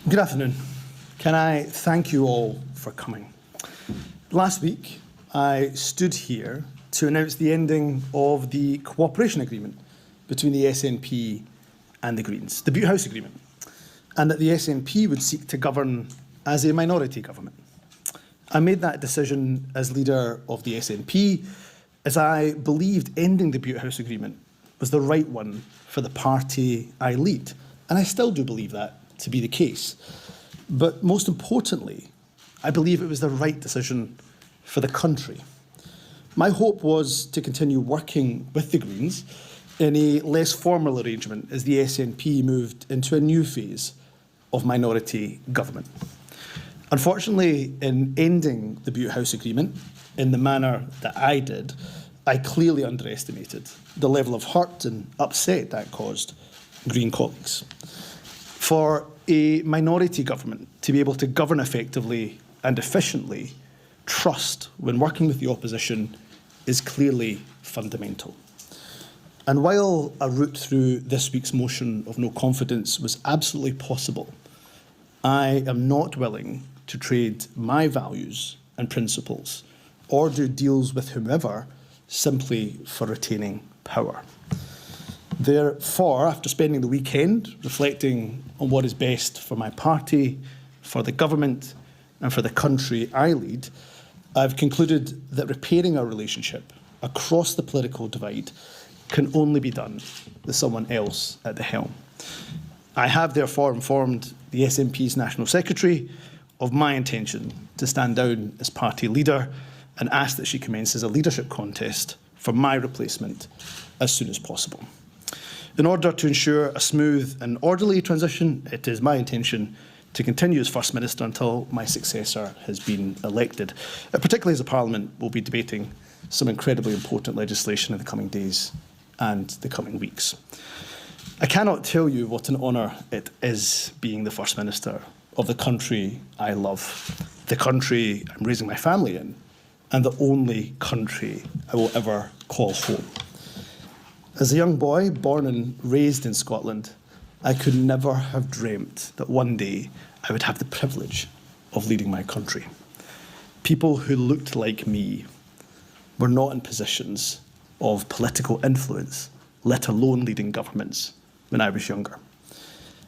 Good afternoon. Can I thank you all for coming? Last week, I stood here to announce the ending of the cooperation agreement between the SNP and the Greens, the Butte House Agreement, and that the SNP would seek to govern as a minority government. I made that decision as leader of the SNP as I believed ending the Butte House Agreement was the right one for the party I lead, and I still do believe that to be the case. But most importantly, I believe it was the right decision for the country. My hope was to continue working with the Greens in a less formal arrangement as the SNP moved into a new phase of minority government. Unfortunately, in ending the Butte House Agreement in the manner that I did, I clearly underestimated the level of hurt and upset that caused Green colleagues. For a minority government to be able to govern effectively and efficiently, trust when working with the opposition is clearly fundamental. And while a route through this week's motion of no confidence was absolutely possible, I am not willing to trade my values and principles or do deals with whomever simply for retaining power. Therefore, after spending the weekend reflecting on what is best for my party, for the government and for the country I lead, I've concluded that repairing our relationship across the political divide can only be done with someone else at the helm. I have therefore informed the SNP's National Secretary of my intention to stand down as party leader and ask that she commences a leadership contest for my replacement as soon as possible. In order to ensure a smooth and orderly transition, it is my intention to continue as First Minister until my successor has been elected, particularly as the Parliament will be debating some incredibly important legislation in the coming days and the coming weeks. I cannot tell you what an honour it is being the First Minister of the country I love, the country I'm raising my family in, and the only country I will ever call home. As a young boy born and raised in Scotland, I could never have dreamt that one day I would have the privilege of leading my country. People who looked like me were not in positions of political influence, let alone leading governments, when I was younger.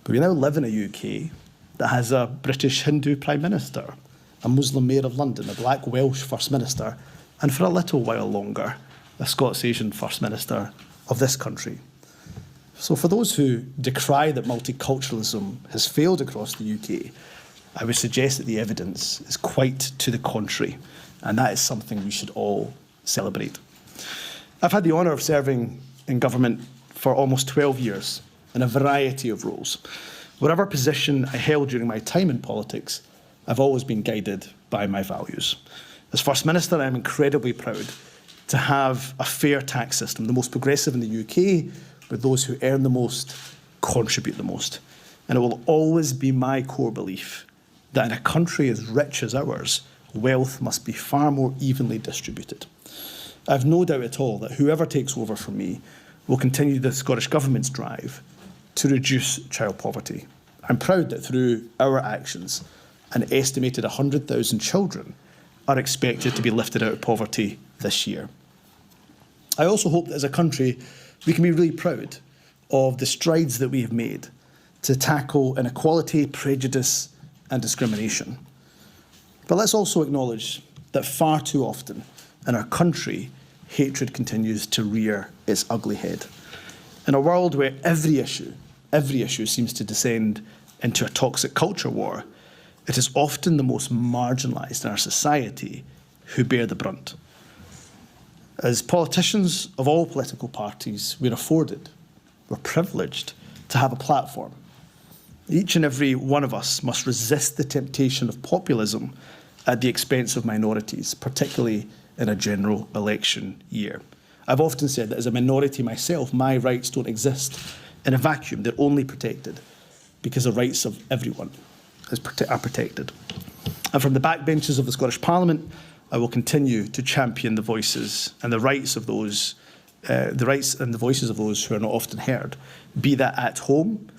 But we now live in a UK that has a British Hindu Prime Minister, a Muslim Mayor of London, a Black Welsh First Minister, and for a little while longer, a Scots Asian First Minister of this country. So for those who decry that multiculturalism has failed across the UK, I would suggest that the evidence is quite to the contrary, and that is something we should all celebrate. I've had the honour of serving in government for almost 12 years in a variety of roles. Whatever position I held during my time in politics, I've always been guided by my values. As First Minister, I'm incredibly proud to have a fair tax system, the most progressive in the UK, where those who earn the most contribute the most. And it will always be my core belief that in a country as rich as ours, wealth must be far more evenly distributed. I have no doubt at all that whoever takes over from me will continue the Scottish Government's drive to reduce child poverty. I'm proud that through our actions, an estimated 100,000 children are expected to be lifted out of poverty this year. I also hope that as a country, we can be really proud of the strides that we have made to tackle inequality, prejudice and discrimination. But let's also acknowledge that far too often in our country, hatred continues to rear its ugly head. In a world where every issue seems to descend into a toxic culture war, it is often the most marginalised in our society who bear the brunt. As politicians of all political parties, we're privileged to have a platform. Each and every one of us must resist the temptation of populism at the expense of minorities, particularly in a general election year. I've often said that as a minority myself, my rights don't exist in a vacuum. They're only protected because the rights of everyone are protected. And from the backbenches of the Scottish Parliament, I will continue to champion the voices and the rights of those, the rights and the voices of those who are not often heard, be that at home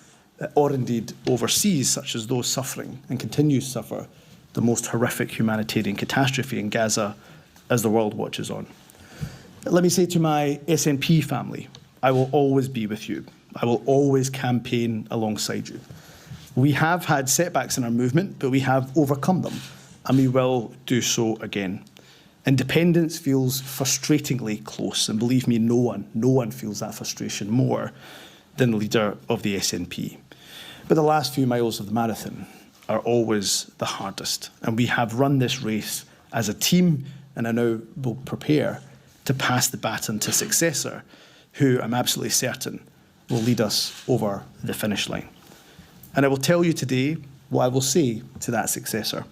or indeed overseas, such as those suffering and continue to suffer the most horrific humanitarian catastrophe in Gaza as the world watches on. Let me say to my SNP family, I will always be with you. I will always campaign alongside you. We have had setbacks in our movement, but we have overcome them, and we will do so again. Independence feels frustratingly close, and believe me, no one feels that frustration more than the leader of the SNP. But the last few miles of the marathon are always the hardest, and we have run this race as a team, and I now will prepare to pass the baton to a successor who I'm absolutely certain will lead us over the finish line. And I will tell you today what I will say to that successor.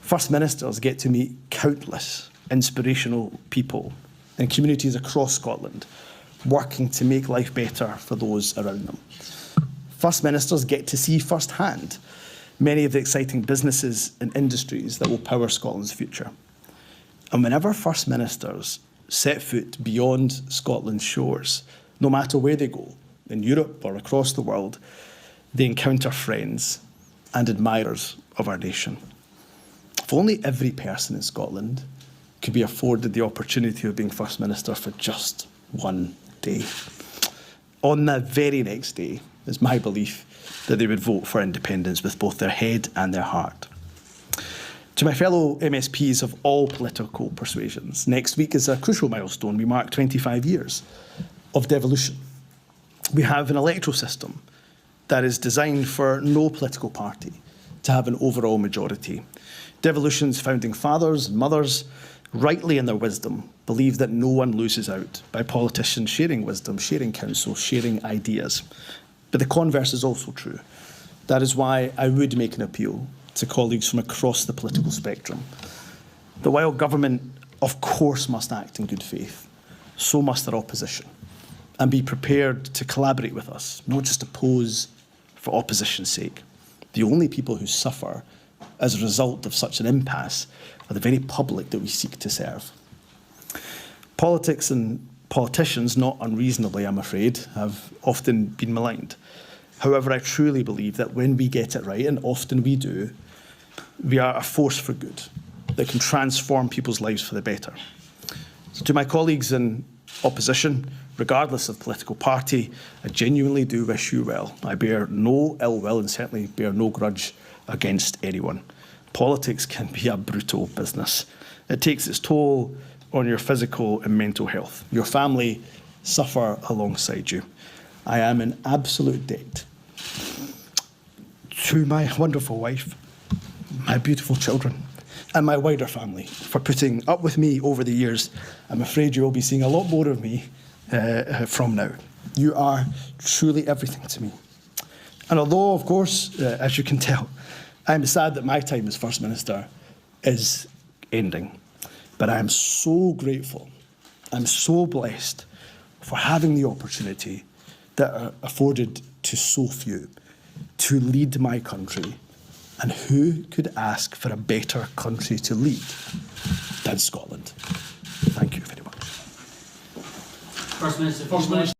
First Ministers get to meet countless inspirational people in communities across Scotland working to make life better for those around them. First Ministers get to see firsthand many of the exciting businesses and industries that will power Scotland's future. And whenever First Ministers set foot beyond Scotland's shores, no matter where they go, in Europe or across the world, they encounter friends and admirers of our nation. If only every person in Scotland could be afforded the opportunity of being First Minister for just one day. On the very next day, it's my belief that they would vote for independence with both their head and their heart. To my fellow MSPs of all political persuasions, next week is a crucial milestone. We mark 25 years of devolution. We have an electoral system that is designed for no political party to have an overall majority. Devolution's founding fathers and mothers, rightly in their wisdom, believe that no one loses out by politicians sharing wisdom, sharing counsel, sharing ideas. But the converse is also true. That is why I would make an appeal to colleagues from across the political spectrum that while government, of course, must act in good faith, so must their opposition, and be prepared to collaborate with us, not just oppose for opposition's sake. The only people who suffer as a result of such an impasse are the very public that we seek to serve. Politics and politicians, not unreasonably, I'm afraid, have often been maligned. However, I truly believe that when we get it right, and often we do, we are a force for good that can transform people's lives for the better. So to my colleagues in opposition, regardless of political party, I genuinely do wish you well. I bear no ill will and certainly bear no grudge against anyone. Politics can be a brutal business. It takes its toll on your physical and mental health. Your family suffer alongside you. I am in absolute debt to my wonderful wife, my beautiful children, and my wider family for putting up with me over the years. I'm afraid you will be seeing a lot more of me from now. You are truly everything to me. And although, of course, as you can tell, I'm sad that my time as First Minister is ending, but I am so grateful, I'm so blessed for having the opportunity that are afforded to so few to lead my country. And who could ask for a better country to lead than Scotland? Thank you very much. First Minister.